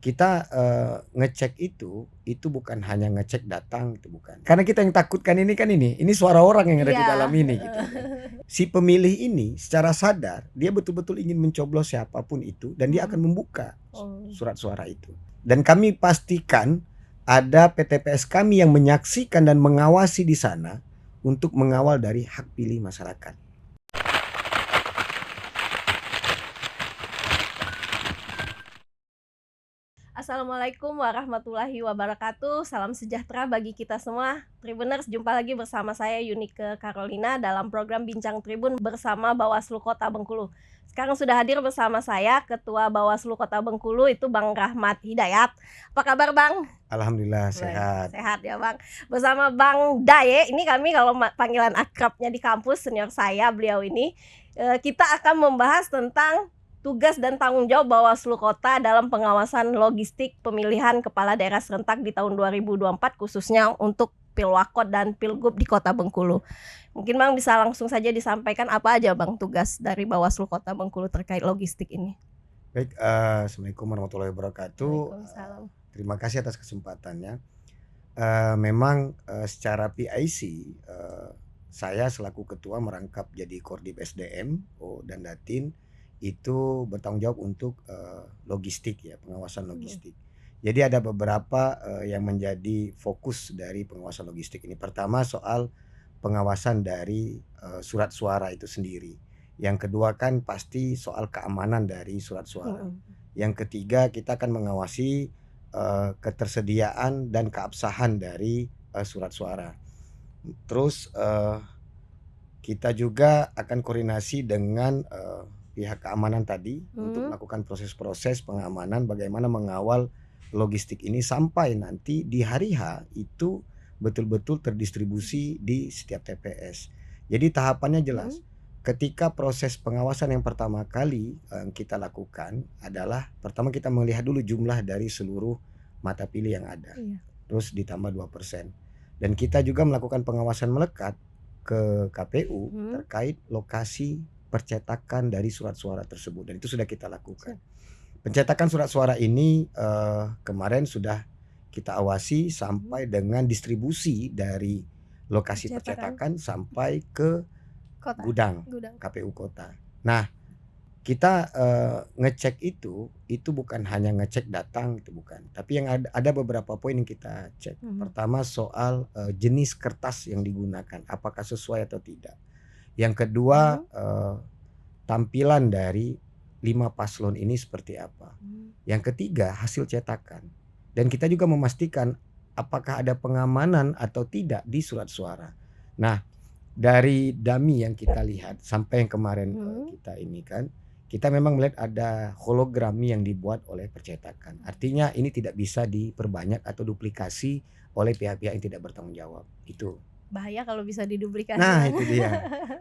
kita, ngecek itu bukan hanya ngecek datang, itu bukan. Karena kita yang takutkan ini kan ini suara orang yang ada di dalam Iya. ini gitu kan. Si pemilih ini secara sadar dia betul-betul ingin mencoblos siapapun itu dan dia akan membuka Oh. surat suara itu. Dan kami pastikan ada PTPS kami yang menyaksikan dan mengawasi di sana untuk mengawal dari hak pilih masyarakat. Assalamualaikum warahmatullahi wabarakatuh. Salam sejahtera bagi kita semua. Tribuners, jumpa lagi bersama saya Yunike Carolina dalam program Bincang Tribun bersama Bawaslu Kota Bengkulu. Sekarang sudah hadir bersama saya Ketua Bawaslu Kota Bengkulu itu Bang Rahmat Hidayat. Apa kabar Bang? Alhamdulillah sehat. Sehat ya Bang. Bersama Bang Daye, ini kami kalau panggilan akrabnya di kampus, senior saya beliau ini. Kita akan membahas tentang tugas dan tanggung jawab Bawaslu Kota dalam pengawasan logistik pemilihan kepala daerah serentak di tahun 2024 khususnya untuk Pilwakot dan Pilgub di Kota Bengkulu. Mungkin Bang bisa langsung saja disampaikan apa aja Bang tugas dari Bawaslu Kota Bengkulu terkait logistik ini. Baik, Assalamualaikum warahmatullahi wabarakatuh. Waalaikumsalam. Terima kasih atas kesempatannya. Memang secara PIC saya selaku ketua merangkap jadi Kordib SDM dan Datin itu bertanggung jawab untuk logistik ya, pengawasan logistik. Jadi ada beberapa yang menjadi fokus dari pengawasan logistik ini. Pertama soal pengawasan dari surat suara itu sendiri. Yang kedua kan pasti soal keamanan dari surat suara. Yang ketiga kita akan mengawasi ketersediaan dan keabsahan dari surat suara. Terus kita juga akan koordinasi dengan pihak keamanan tadi untuk melakukan proses-proses pengamanan, bagaimana mengawal logistik ini sampai nanti di hari H itu betul-betul terdistribusi di setiap TPS. Jadi tahapannya jelas. Ketika proses pengawasan yang pertama kali kita lakukan adalah pertama kita melihat dulu jumlah dari seluruh mata pilih yang ada. Terus ditambah 2%. Dan kita juga melakukan pengawasan melekat ke KPU terkait lokasi percetakan dari surat suara tersebut, dan itu sudah kita lakukan. Pencetakan surat suara ini kemarin sudah kita awasi sampai dengan distribusi dari lokasi percetakan sampai ke gudang KPU Kota. Nah, kita ngecek itu bukan hanya ngecek datang, itu bukan. Tapi yang ada beberapa poin yang kita cek. Pertama soal jenis kertas yang digunakan, apakah sesuai atau tidak. Yang kedua tampilan dari 5 paslon ini seperti apa. Yang ketiga hasil cetakan. Dan kita juga memastikan apakah ada pengamanan atau tidak di surat suara. Nah, dari dummy yang kita lihat sampai yang kemarin kita ini kan, kita memang melihat ada hologram yang dibuat oleh percetakan. Artinya ini tidak bisa diperbanyak atau duplikasi oleh pihak-pihak yang tidak bertanggung jawab. Itu bahaya kalau bisa diduplikasi. Nah, itu dia.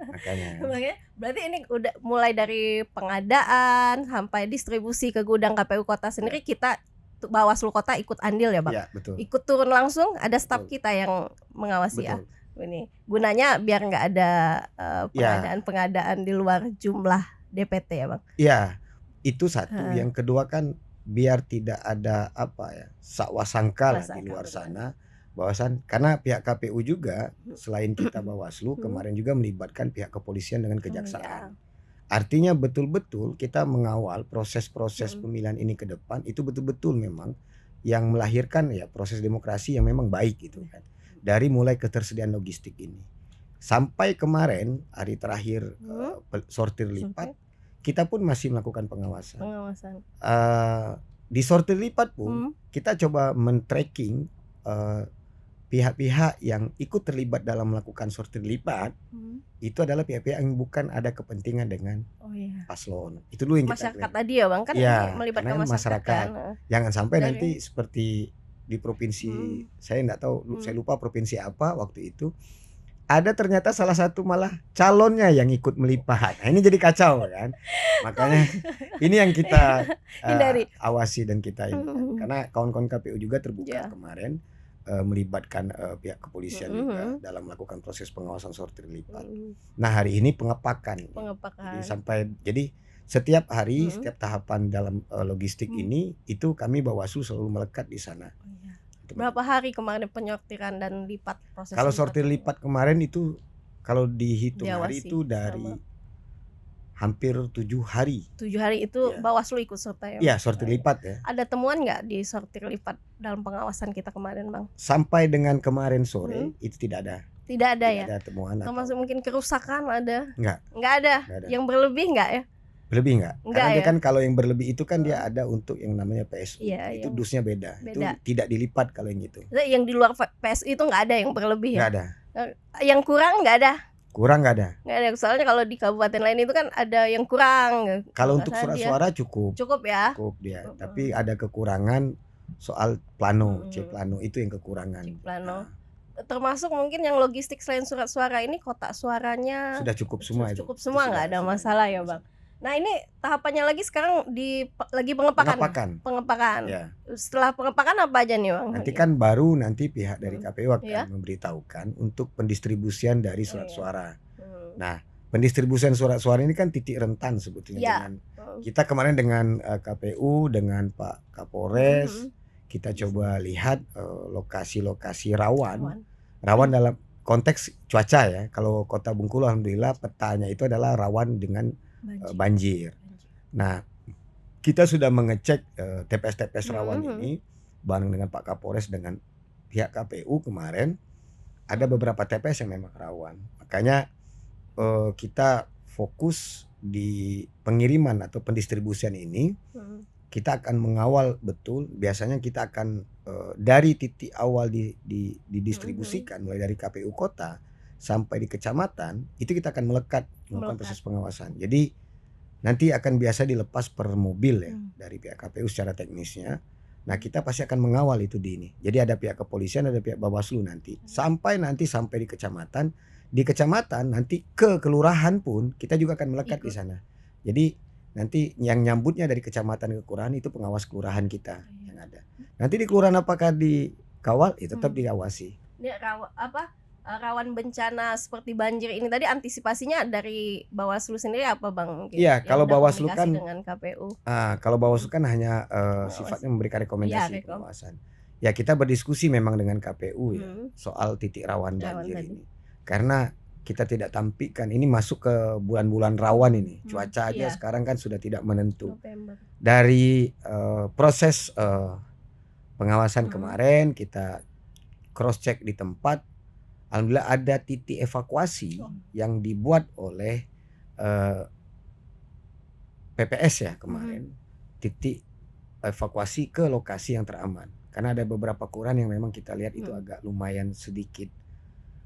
Makanya. Berarti ini udah mulai dari pengadaan sampai distribusi ke gudang KPU Kota sendiri kita Bawaslu Kota ikut andil ya Bang? Iya, betul. Ikut turun langsung, ada staf kita yang mengawasi. Betul. Ya. Ini gunanya biar nggak ada pengadaan-pengadaan di luar jumlah DPT ya Bang? Iya, itu satu. Yang kedua kan biar tidak ada sakwasangka di luar sana. Bahwasan karena pihak KPU juga selain kita Bawaslu kemarin juga melibatkan pihak kepolisian dengan kejaksaan. Artinya betul-betul kita mengawal proses-proses pemilihan ini ke depan itu betul-betul memang yang melahirkan ya proses demokrasi yang memang baik gitu kan. Dari mulai ketersediaan logistik ini sampai kemarin hari terakhir sortir lipat kita pun masih melakukan pengawasan. Di sortir lipat pun kita coba men-tracking pihak-pihak yang ikut terlibat dalam melakukan sortir lipat itu adalah pihak-pihak yang bukan ada kepentingan dengan paslon. Itu dulu yang masyarakat kita tadi ya Bang kan ya, melibatkan masyarakat. Kan? Jangan sampai nanti seperti di provinsi saya enggak tahu saya lupa provinsi apa waktu itu ada ternyata salah satu malah calonnya yang ikut melipat. Nah, ini jadi kacau kan. Makanya ini yang kita awasi dan kita ini karena kawan-kawan KPU juga terbuka kemarin melibatkan pihak kepolisian juga dalam melakukan proses pengawasan sortir lipat. Nah, hari ini pengepakan. Jadi setiap hari, Mhm. setiap tahapan dalam logistik ini itu kami Bawaslu selalu melekat di sana. Oh iya. Untuk Berapa hari kemarin penyortiran dan proses Kalau lipat sortir ini, lipat kemarin itu kalau dihitung hari diawasi itu selama dari hampir 7 hari. 7 hari itu Ya. Bawaslu ikut serta ya, Iya, Bang? sortir Oh iya. lipat ya. Ada temuan nggak di sortir lipat dalam pengawasan kita kemarin, Bang? Sampai dengan kemarin sore itu tidak ada. Tidak ada Tidak ya? ada temuan Termasuk atau mungkin kerusakan ada? enggak, Nggak ada? enggak ada. Yang berlebih nggak ya? Berlebih enggak? Enggak Karena dia ya? kan kalau yang berlebih itu kan dia Heeh. ada untuk yang namanya PSU. Iya, Itu yang dusnya beda. Itu beda. tidak dilipat kalau yang itu. Maksudnya yang di luar PSU itu nggak ada yang berlebih Enggak ya? ada. Yang kurang nggak ada? Kurang enggak ada. Nggak ada. Soalnya kalau di kabupaten lain itu kan ada yang kurang. Kalau nggak untuk salah surat dia suara cukup. cukup ya? Cukup dia. Heeh. Tapi ada kekurangan soal plano, C Mm-mm. plano itu yang kekurangan. Cik plano. Nah, Termasuk mungkin yang logistik selain surat suara ini kotak suaranya sudah cukup semua itu. cukup Itu semua, nggak ada masalah ya, Bang. Nah ini tahapannya lagi sekarang lagi pengepakan. Pengepakan. Ya. Setelah pengepakan apa aja nih, Bang? Nanti kan baru nanti pihak dari KPU akan Iya. memberitahukan untuk pendistribusian dari surat Iya. suara. Nah, pendistribusian surat suara ini kan titik rentan sebetulnya Iya. dengan kita kemarin dengan KPU dengan Pak Kapolres kita coba lihat lokasi-lokasi rawan dalam konteks cuaca ya. Kalau Kota Bengkulu alhamdulillah petanya itu adalah rawan dengan banjir. Nah, kita sudah mengecek TPS-TPS rawan ini bareng dengan Pak Kapolres dengan pihak KPU kemarin. Ada beberapa TPS yang memang rawan. Makanya kita fokus di pengiriman atau pendistribusian ini. Kita akan mengawal betul. Biasanya kita akan dari titik awal didistribusikan mulai dari KPU kota sampai di kecamatan itu kita akan melakukan proses pengawasan. Jadi nanti akan biasa dilepas per mobil ya dari pihak KPU secara teknisnya. Nah kita pasti akan mengawal itu di ini. Jadi ada pihak kepolisian, ada pihak Bawaslu nanti sampai di kecamatan. Di kecamatan nanti ke kelurahan pun kita juga akan melekat di sana. Jadi nanti yang nyambutnya dari kecamatan ke kelurahan itu pengawas kelurahan kita yang ada. Nanti di kelurahan apakah dikawal? Ya tetap diawasi. Ini rawan bencana seperti banjir ini tadi antisipasinya dari Bawaslu sendiri apa, Bang? Iya, kalau Bawaslu kan dengan KPU. Kalau Bawaslu kan hanya sifatnya memberikan rekomendasi pengawasan. Ya kita berdiskusi memang dengan KPU ya soal titik rawan banjir ini. Karena kita tidak tampilkan ini masuk ke bulan-bulan rawan ini. Cuaca aja sekarang kan sudah tidak menentu. November. Dari proses pengawasan kemarin kita cross check di tempat. Alhamdulillah ada titik evakuasi yang dibuat oleh PPS ya kemarin. Titik evakuasi ke lokasi yang teraman. Karena ada beberapa kelurahan yang memang kita lihat itu agak lumayan sedikit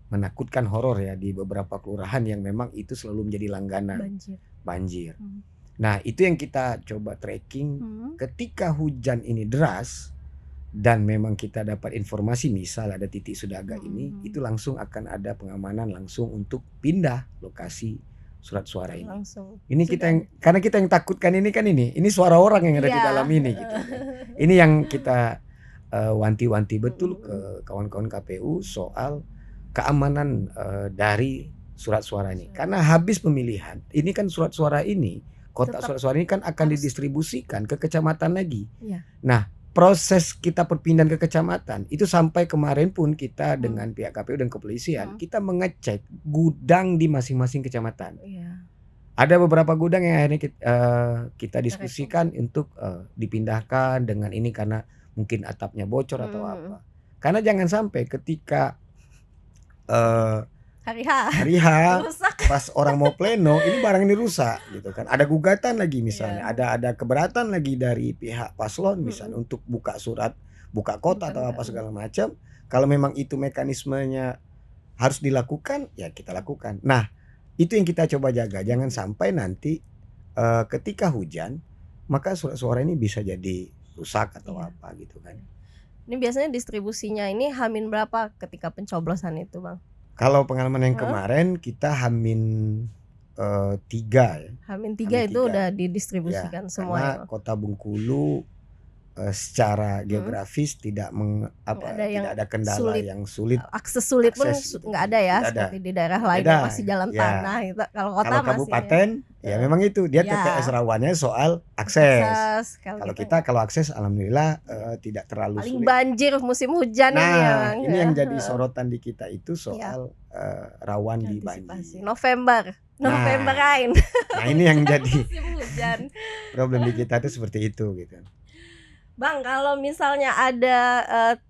menakutkan, horor ya, di beberapa kelurahan yang memang itu selalu menjadi langganan banjir. Nah itu yang kita coba tracking ketika hujan ini deras dan memang kita dapat informasi misal ada titik sudah agak ini, itu langsung akan ada pengamanan langsung untuk pindah lokasi surat suara ini. Ini kita yang karena kita yang takutkan ini kan ini suara orang yang ada di dalam ini gitu. Ini yang kita wanti-wanti betul ke kawan-kawan KPU soal keamanan dari surat suara ini. Karena habis pemilihan, ini kan surat suara ini, kotak surat suara ini kan akan didistribusikan ke kecamatan lagi. Nah, proses kita perpindahan ke kecamatan itu sampai kemarin pun kita dengan pihak KPU dan kepolisian kita mengecek gudang di masing-masing kecamatan. Ada beberapa gudang yang akhirnya kita diskusikan untuk dipindahkan dengan ini karena mungkin atapnya bocor atau apa. Karena jangan sampai ketika hari H pas orang mau pleno ini barang ini rusak gitu kan. Ada gugatan lagi misalnya, ada keberatan lagi dari pihak paslon misalnya untuk buka surat, buka kota atau apa segala macam. Kalau memang itu mekanismenya harus dilakukan, ya kita lakukan. Nah, itu yang kita coba jaga. Jangan sampai nanti ketika hujan maka surat-suara ini bisa jadi rusak atau apa gitu kan. Ini biasanya distribusinya ini Hamin berapa ketika pencoblosan itu, Bang? Kalau pengalaman yang kemarin kita Hamin 3 ya. Hamin 3 itu udah didistribusikan semua. Karena Kota Bengkulu secara Mhm. geografis tidak Nggak ada yang tidak ada kendala sulit. yang sulit Akses sulit pun akses gitu. nggak ada ya, Tidak ada. seperti di daerah lain Beda, yang masih jalan ya. tanah gitu. Kalau kota Kalau masih ya. kabupaten ya memang itu dia Ya. TPS rawannya soal akses. Akses. Kalau kita kalau akses alhamdulillah tidak terlalu paling sulit. banjir musim hujan ini ya Nah, Bang. ini Ya. yang jadi sorotan di kita itu Iya. soal rawan di Antisipasi. banjir. November rain. Nah, ini yang jadi Musim hujan. problem di kita itu seperti itu gitu. Bang, kalau misalnya ada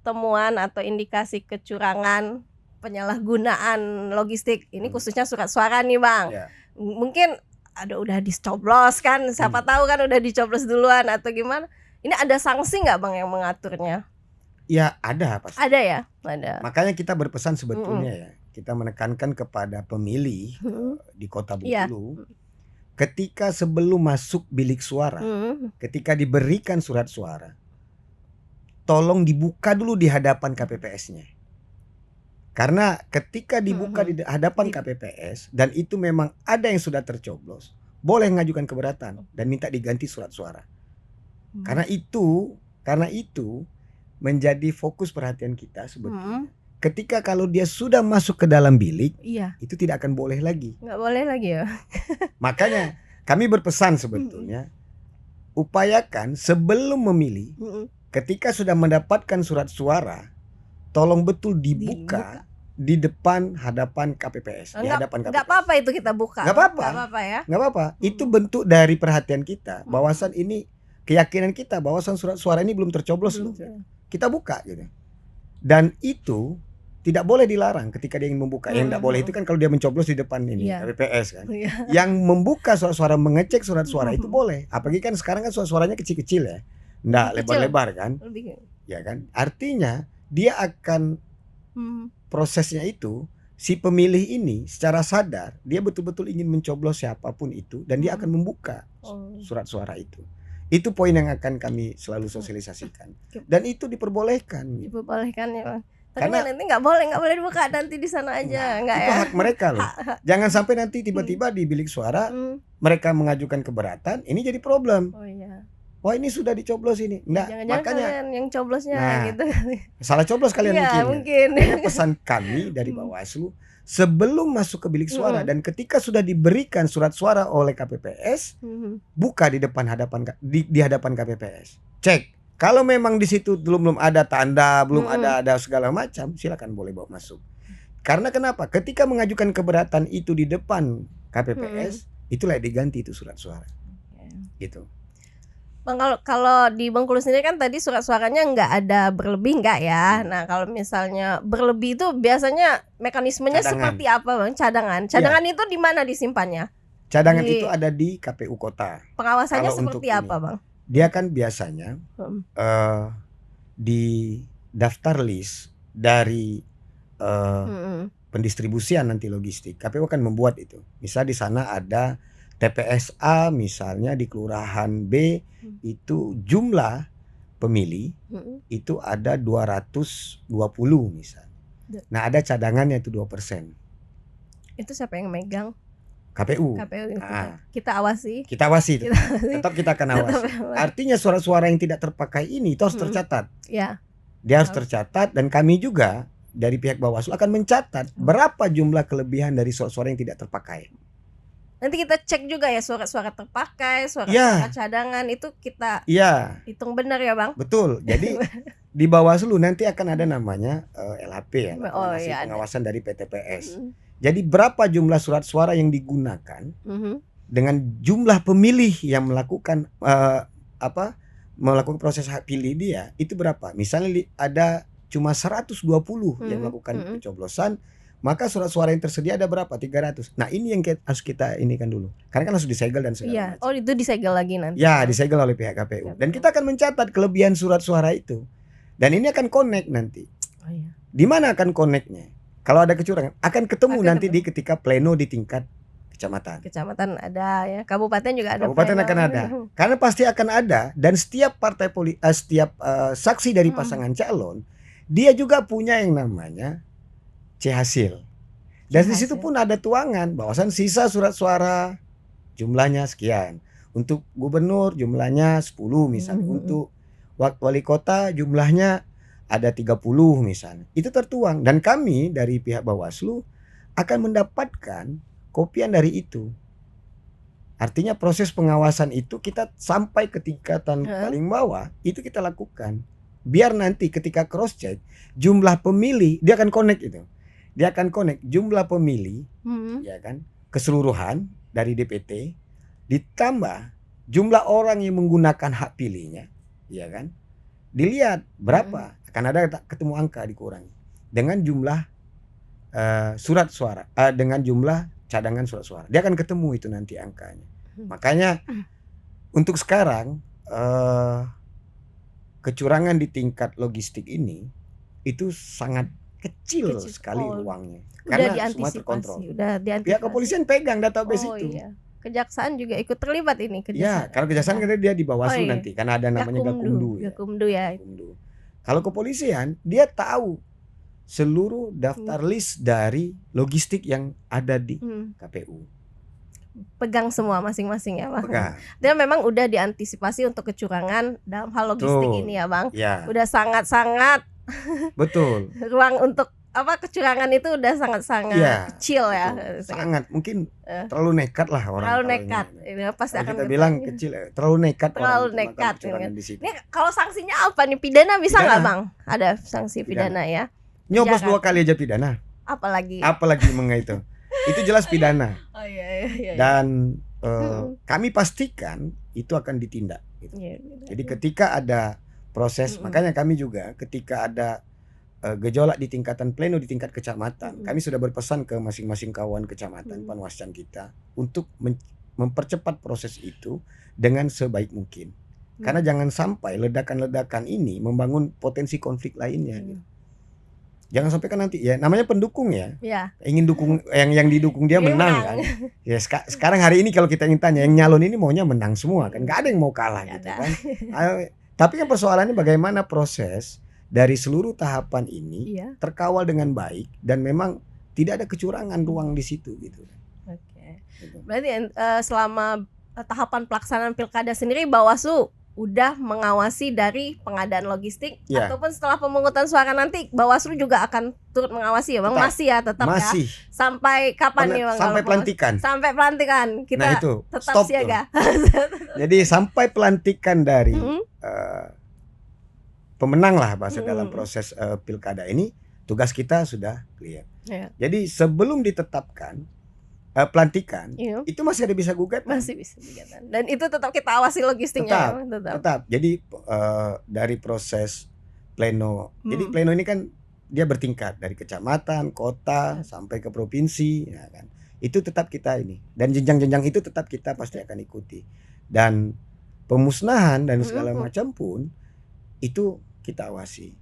temuan atau indikasi kecurangan, penyalahgunaan logistik, ini khususnya surat suara nih Bang. Ya. Mungkin udah dicoblos kan, siapa tahu kan udah dicoblos duluan atau gimana. Ini ada sanksi nggak Bang yang mengaturnya? Ya ada pasti. Ada ya? Ada. Makanya kita berpesan sebetulnya ya, kita menekankan kepada pemilih di Kota Iya. Bengkulu, ketika sebelum masuk bilik suara, ketika diberikan surat suara, tolong dibuka dulu di hadapan KPPS-nya. Karena ketika dibuka di hadapan KPPS dan itu memang ada yang sudah tercoblos, boleh mengajukan keberatan dan minta diganti surat suara. Karena itu menjadi fokus perhatian kita sebetulnya. Ketika kalau dia sudah masuk ke dalam bilik, Iya. itu tidak akan boleh lagi. Nggak boleh lagi ya. Makanya kami berpesan sebetulnya, upayakan sebelum memilih, ketika sudah mendapatkan surat suara, tolong betul dibuka di depan hadapan KPPS. Di hadapan KPPS. Nggak apa-apa itu kita buka. Nggak apa-apa. Nggak apa-apa ya. Nggak apa-apa. Itu bentuk dari perhatian kita, bahwasan ini keyakinan kita, bahwasan surat suara ini belum tercoblos loh. Kita buka gitu. Dan itu tidak boleh dilarang ketika dia ingin membuka. Yang tidak boleh itu kan kalau dia mencoblos di depan ini KPPS kan. Yang membuka surat suara, mengecek surat suara itu boleh. Apalagi kan sekarang kan surat suaranya kecil-kecil ya. Nggak lebar-lebar kan. Ya kan. Artinya dia akan prosesnya itu, si pemilih ini secara sadar dia betul-betul ingin mencoblos siapapun itu dan dia akan membuka surat suara itu. Itu poin yang akan kami selalu sosialisasikan. Dan itu diperbolehkan. Diperbolehkan ya Bang. Karena nanti nggak boleh dibuka, nanti di sana aja, nggak itu ya? hak mereka loh. Jangan sampai nanti tiba-tiba di bilik suara mereka mengajukan keberatan, ini jadi problem. Oh iya. Wah ini sudah dicoblos ini. Enggak, Jangan-jangan makanya kalian yang coblosnya gitu. salah coblos kalian Iya, mungkin. mungkin. Ini pesan kami dari Bawaslu, sebelum masuk ke bilik suara dan ketika sudah diberikan surat suara oleh KPPS, buka di depan di hadapan KPPS. Cek. Kalau memang di situ belum ada tanda, belum ada segala macam, silakan boleh bawa masuk. Karena kenapa? Ketika mengajukan keberatan itu di depan KPPS, itulah diganti itu surat suara. Gitu. Bang, kalau di Bengkulu sendiri kan tadi surat suaranya nggak ada berlebih nggak ya? Nah kalau misalnya berlebih itu biasanya mekanismenya seperti apa Bang? Cadangan itu di mana disimpannya? Cadangan itu ada di KPU kota. Pengawasannya Kalau seperti apa Bang? Dia kan biasanya di daftar list dari pendistribusian nanti logistik. KPU akan membuat itu. Misal di sana ada TPS A misalnya di kelurahan B itu jumlah pemilih itu ada 220 misalnya. Nah ada cadangannya itu 2%. Itu siapa yang megang? KPU. Kita awasi. Kita awasi. Tetap kita akan awasi. Artinya suara-suara yang tidak terpakai ini itu harus tercatat. Ya. Dia harus tercatat dan kami juga dari pihak Bawaslu akan mencatat berapa jumlah kelebihan dari suara-suara yang tidak terpakai. Nanti kita cek juga ya suara-suara terpakai, suara cadangan itu kita hitung benar ya Bang? Betul. Jadi di Bawaslu nanti akan ada namanya LHP ya, pengawasan dari PTPS. Jadi berapa jumlah surat suara yang digunakan dengan jumlah pemilih yang melakukan melakukan proses hak pilih dia itu berapa? Misalnya ada cuma 120 yang melakukan pencoblosan, maka surat suara yang tersedia ada berapa? 300. Nah ini yang harus kita inikan dulu. Karena kan harus disegel dan segala macam. Oh itu disegel lagi nanti? Ya disegel oleh pihak KPU. Dan kita akan mencatat kelebihan surat suara itu. Dan ini akan connect nanti. Di mana akan connectnya? Kalau ada kecurangan akan ketemu nanti di ketika pleno di tingkat kecamatan. Kecamatan ada ya, kabupaten juga ada. Kabupaten akan ada. Karena pasti akan ada dan setiap partai setiap saksi dari pasangan calon dia juga punya yang namanya C hasil. Dan di situ pun ada tuangan bahwasan sisa surat suara jumlahnya sekian. Untuk gubernur jumlahnya 10 misalnya. Untuk wali kota jumlahnya ada 30 misalnya. Itu tertuang dan kami dari pihak Bawaslu akan mendapatkan kopian dari itu. Artinya proses pengawasan itu kita sampai ke tingkatan paling bawah itu kita lakukan. Biar nanti ketika cross check jumlah pemilih dia akan connect itu. Dia akan connect jumlah pemilih ya kan keseluruhan dari DPT ditambah jumlah orang yang menggunakan hak pilihnya ya kan. Dilihat berapa akan ada ketemu angka dikurangi dengan jumlah surat suara dengan jumlah cadangan surat suara. Dia akan ketemu itu nanti angkanya. Makanya untuk sekarang kecurangan di tingkat logistik ini itu sangat kecil sekali uangnya. Karena semua terkontrol. Pihak kepolisian pegang database itu. Iya. Kejaksaan juga ikut terlibat ini. Ya, kalau kejaksaan kan dia di Bawaslu nanti karena ada namanya Gakumdu. Gakumdu ya. Kalau kepolisian dia tahu seluruh daftar list dari logistik yang ada di KPU. Pegang semua masing-masing ya Bang. Dia memang udah diantisipasi untuk kecurangan dalam hal logistik ini ya Bang. Ya. Udah sangat-sangat betul. Ruang untuk kecurangan itu udah sangat-sangat kecil ya. Sangat mungkin terlalu nekat lah orang. Terlalu nekat. Ini pasti akan kita bilang kecil, terlalu nekat. Terlalu nekat. Ini kalau sanksinya apa nih? Pidana bisa nggak Bang? Ada sanksi pidana ya. Nyoblos 2 kali aja pidana. Apalagi itu. Itu jelas pidana. Iya. Dan kami pastikan itu akan ditindak. Gitu. Jadi ketika ada proses, makanya kami juga ketika ada gejolak di tingkatan pleno di tingkat kecamatan, kami sudah berpesan ke masing-masing kawan kecamatan panwascam kita untuk mempercepat proses itu dengan sebaik mungkin. Karena jangan sampai ledakan-ledakan ini membangun potensi konflik lainnya. Gitu. Jangan sampai kan nanti ya namanya pendukung ya. Ingin dukung yang didukung dia menang kan. Ya sekarang hari ini kalau kita ingin tanya yang nyalon ini maunya menang semua kan. Enggak ada yang mau kalah gitu kan. Tapi kan persoalannya bagaimana proses dari seluruh tahapan ini terkawal dengan baik dan memang tidak ada kecurangan ruang di situ gitu. Oke. Berarti selama tahapan pelaksanaan pilkada sendiri Bawaslu udah mengawasi dari pengadaan logistik ataupun setelah pemungutan suara nanti Bawaslu juga akan turut mengawasi ya Bang. Tetap masih. Ya. Sampai kapan nih Bang? Sampai pelantikan. Sampai pelantikan kita itu, tetap siaga. Jadi sampai pelantikan dari pemenang lah bahasa dalam proses pilkada ini tugas kita sudah clear. Jadi sebelum ditetapkan pelantikan itu masih ada bisa gugat. Masih bisa gugatan. Dan itu tetap kita awasi logistiknya. Tetap. Jadi dari proses pleno. Jadi pleno ini kan dia bertingkat dari kecamatan, kota sampai ke provinsi, ya kan. Itu tetap kita ini. Dan jenjang-jenjang itu tetap kita pasti akan ikuti. Dan pemusnahan dan segala macam pun itu kita awasi.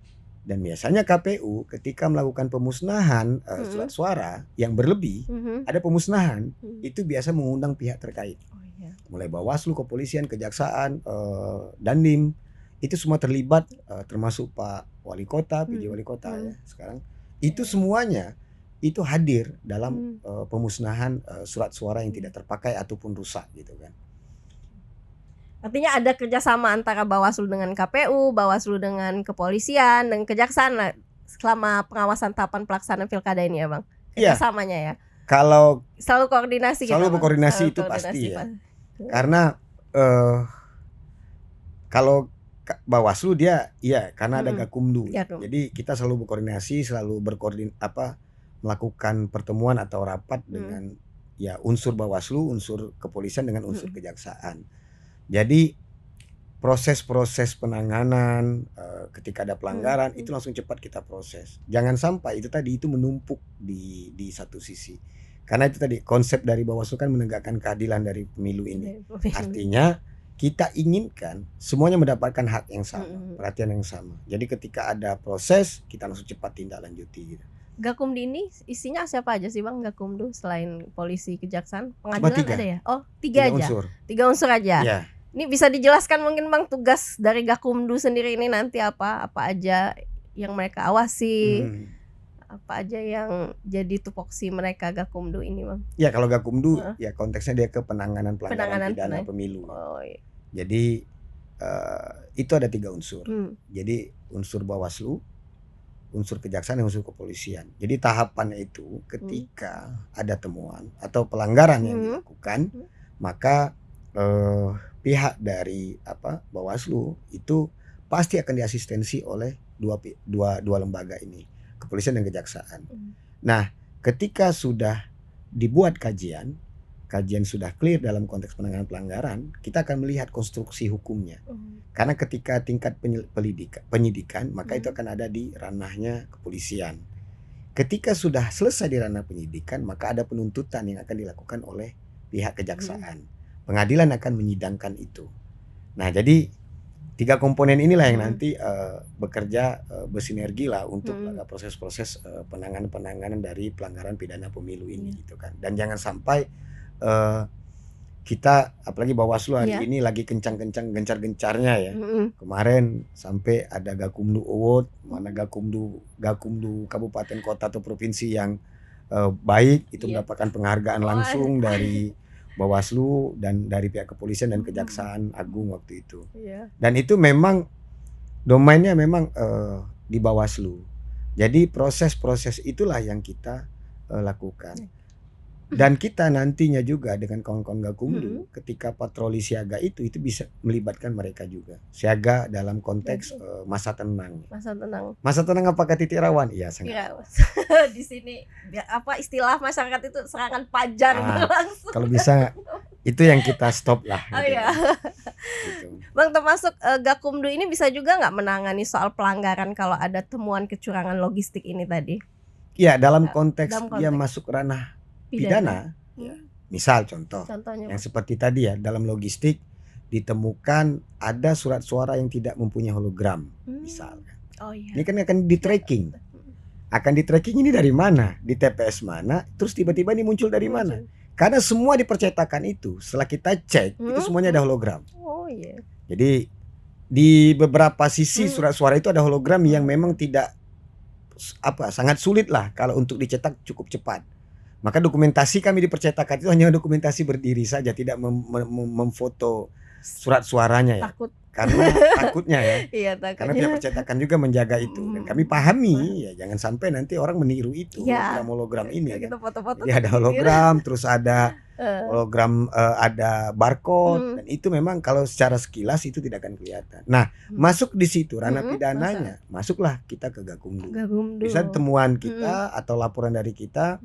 Dan biasanya KPU ketika melakukan pemusnahan surat suara yang berlebih, ada pemusnahan, itu biasa mengundang pihak terkait. Mulai Bawaslu, kepolisian, kejaksaan, Dandim, itu semua terlibat, termasuk Pak Wali Kota, PJ Wali Kota ya sekarang. Itu semuanya itu hadir dalam pemusnahan surat suara yang tidak terpakai ataupun rusak gitu kan. Artinya ada kerjasama antara Bawaslu dengan KPU, Bawaslu dengan kepolisian dan kejaksaan selama pengawasan tahapan pelaksanaan pilkada ini ya Bang. Kerjasamanya ya. Kalau selalu koordinasi. Selalu berkoordinasi itu pasti ya. Karena kalau Bawaslu dia karena ada Gakumdu. Jadi kita selalu berkoordinasi, selalu melakukan pertemuan atau rapat dengan unsur Bawaslu, unsur kepolisian dengan unsur kejaksaan. Jadi proses-proses penanganan ketika ada pelanggaran itu langsung cepat kita proses. Jangan sampai itu tadi itu menumpuk di satu sisi. Karena itu tadi konsep dari Bawaslu kan menegakkan keadilan dari pemilu ini. Artinya kita inginkan semuanya mendapatkan hak yang sama, perhatian yang sama. Jadi ketika ada proses kita langsung cepat tindak lanjuti gitu. Gakumdu ini isinya siapa aja sih Bang Gakumdu selain polisi, kejaksaan, pengadilan ada ya? Oh, tiga aja. Tiga unsur aja. Ya. Ini bisa dijelaskan mungkin Bang tugas dari Gakumdu sendiri ini nanti apa aja yang mereka awasi, apa aja yang jadi tupoksi mereka Gakumdu ini Bang? Ya kalau Gakumdu ya konteksnya dia ke penanganan pelanggaran pidana pemilu. Jadi itu ada 3 unsur. Jadi unsur Bawaslu, unsur kejaksaan, dan unsur kepolisian. Jadi tahapannya itu ketika ada temuan atau pelanggaran yang dilakukan, maka pihak dari Bawaslu itu pasti akan diasistensi oleh dua lembaga ini, kepolisian dan kejaksaan. Nah, ketika sudah dibuat kajian sudah clear dalam konteks penanganan pelanggaran, kita akan melihat konstruksi hukumnya. Karena ketika tingkat penyidikan, maka itu akan ada di ranahnya kepolisian. Ketika sudah selesai di ranah penyidikan, maka ada penuntutan yang akan dilakukan oleh pihak kejaksaan. Pengadilan akan menyidangkan itu. Nah, jadi 3 komponen inilah yang nanti bekerja bersinergi lah untuk proses-proses penanganan dari pelanggaran pidana pemilu ini gitu kan. Dan jangan sampai kita, apalagi Bawaslu hari ini lagi kencang-kencang gencar-gencarnya ya. Kemarin sampai ada Gakumdu Award, mana Gakumdu kabupaten kota atau provinsi yang baik itu mendapatkan penghargaan langsung dari Bawaslu dan dari pihak kepolisian dan kejaksaan agung waktu itu. Dan itu memang domainnya memang di Bawaslu. Jadi proses-proses itulah yang kita lakukan. Dan kita nantinya juga dengan kawan-kawan Gakumdu ketika patroli siaga itu bisa melibatkan mereka juga. Siaga dalam konteks masa tenang. Masa tenang apakah titik rawan? Iya, sangat. Ya, di sini istilah masyarakat itu serangan pajar langsung. Kalau bisa itu yang kita stop lah. Gitu. Bang, termasuk Gakumdu ini bisa juga nggak menangani soal pelanggaran kalau ada temuan kecurangan logistik ini tadi? Iya, dalam konteks dia masuk ranah pidana. Misal contohnya yang seperti tadi ya, dalam logistik ditemukan ada surat suara yang tidak mempunyai hologram misalkan. Ini kan akan di tracking. Ini dari mana, di TPS mana, terus tiba-tiba ini muncul dari mana. Karena semua dipercetakan itu setelah kita cek itu semuanya ada hologram. Jadi di beberapa sisi surat suara itu ada hologram yang memang tidak sangat sulit lah kalau untuk dicetak cukup cepat. Maka dokumentasi kami di percetakan itu hanya dokumentasi berdiri saja, tidak memfoto surat suaranya ya. Karena takutnya ya. Iya, karena pihak percetakan juga menjaga itu. Dan kami pahami ya, jangan sampai nanti orang meniru itu hologram ini. Kita foto-foto. Jadi ada hologram, terus ada hologram, ada barcode, dan itu memang kalau secara sekilas itu tidak akan kelihatan. Nah, masuk di situ ranah pidananya, masuklah kita ke Gakumdu. Bisa temuan kita atau laporan dari kita.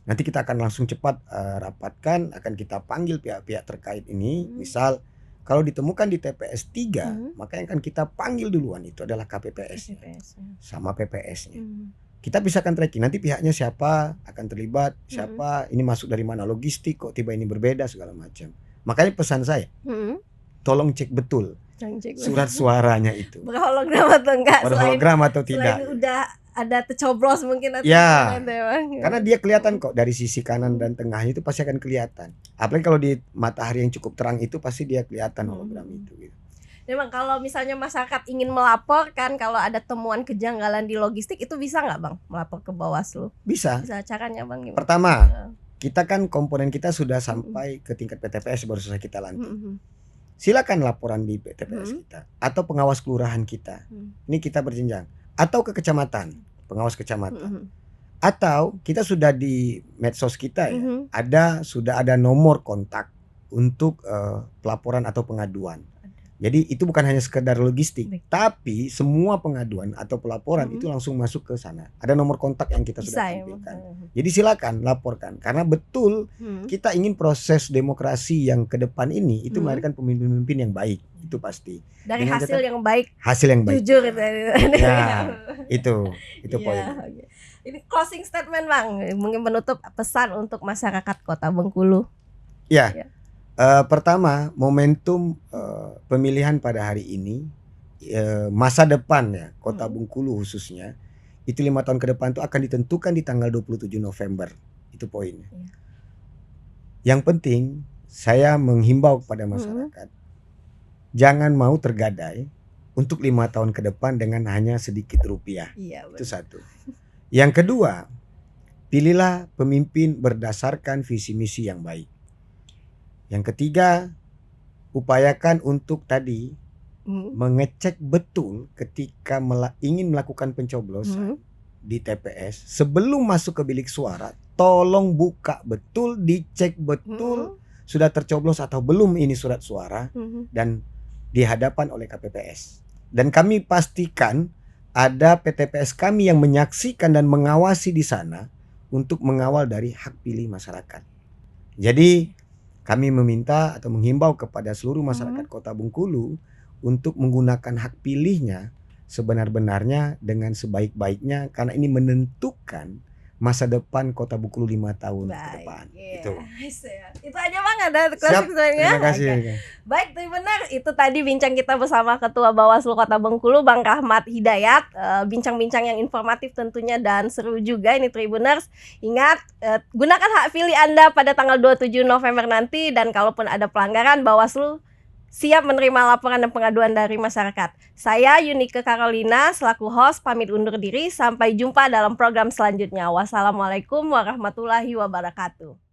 Nanti kita akan langsung cepat rapatkan, akan kita panggil pihak-pihak terkait ini. Misal kalau ditemukan di TPS 3, maka yang akan kita panggil duluan itu adalah KPPS sama PPS-nya. Kita bisa akan tracking nanti pihaknya siapa akan terlibat, siapa ini masuk dari mana, logistik kok tiba ini berbeda segala macam. Makanya pesan saya, tolong cek betul surat suaranya itu. Berhologram atau enggak? Berhologram atau tidak? Selain udah ada tercoblos mungkin atau karena dia kelihatan kok dari sisi kanan dan tengahnya itu pasti akan kelihatan. Apalagi kalau di matahari yang cukup terang itu pasti dia kelihatan hologram itu gitu. Memang kalau misalnya masyarakat ingin melaporkan kalau ada temuan kejanggalan di logistik itu bisa nggak Bang melapor ke Bawaslu? Bisa. Caranya Bang gimana? Pertama, kita kan komponen kita sudah sampai ke tingkat PTPS baru selesai kita lantik. Silakan laporan di PTPS kita atau pengawas kelurahan kita. Ini kita berjenjang. Atau ke kecamatan, pengawas kecamatan. Atau kita sudah di medsos kita ya, sudah ada nomor kontak untuk pelaporan atau pengaduan. Jadi itu bukan hanya sekedar logistik, tapi semua pengaduan atau pelaporan itu langsung masuk ke sana. Ada nomor kontak yang kita sudah tampilkan. Jadi silakan laporkan, karena betul kita ingin proses demokrasi yang ke depan ini itu melahirkan pemimpin-pemimpin yang baik, itu pasti. Dari hasil yang baik. Hasil yang baik. Jujur ya, itu poinnya. Ini closing statement Bang, mungkin menutup pesan untuk masyarakat Kota Bengkulu. Ya. Pertama, momentum pemilihan pada hari ini, masa depan ya Kota Bengkulu khususnya itu 5 tahun ke depan itu akan ditentukan di tanggal 27 November. Itu poinnya. Yang penting saya menghimbau kepada masyarakat, jangan mau tergadai untuk 5 tahun ke depan dengan hanya sedikit rupiah. Itu satu. Yang kedua, pilihlah pemimpin berdasarkan visi misi yang baik. Yang ketiga, upayakan untuk tadi mengecek betul ketika ingin melakukan pencoblosan di TPS sebelum masuk ke bilik suara, tolong buka betul, dicek betul sudah tercoblos atau belum ini surat suara dan di hadapan oleh KPPS. Dan kami pastikan ada PTPS kami yang menyaksikan dan mengawasi di sana untuk mengawal dari hak pilih masyarakat. Jadi kami meminta atau menghimbau kepada seluruh masyarakat Kota Bengkulu untuk menggunakan hak pilihnya sebenar-benarnya dengan sebaik-baiknya, karena ini menentukan masa depan Kota Bengkulu 5 tahun ke depan. Itu aja Bang, ada siap. closing-nya. Terima kasih. Baik, benar. Itu tadi bincang kita bersama Ketua Bawaslu Kota Bengkulu, Bang Rahmat Hidayat. Bincang-bincang yang informatif tentunya dan seru juga ini Tribuners. Ingat, gunakan hak pilih Anda pada tanggal 27 November nanti, dan kalaupun ada pelanggaran, Bawaslu siap menerima laporan dan pengaduan dari masyarakat. Saya Yunike Carolina selaku host pamit undur diri. Sampai jumpa dalam program selanjutnya. Wassalamualaikum warahmatullahi wabarakatuh.